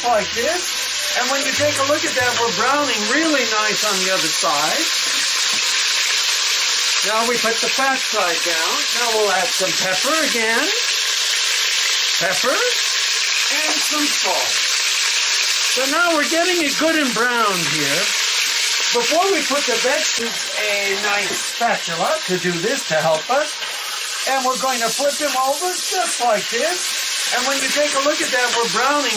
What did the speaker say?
like this. And when you take a look at that, we're browning really nice on the other side. Now we put the fat side down. Now we'll add some pepper again. Pepper and some salt. So now we're getting it good and brown here. Before we put the vegetables, a nice spatula to do this to help us. And we're going to flip them over just like this. And when you take a look at that, we're browning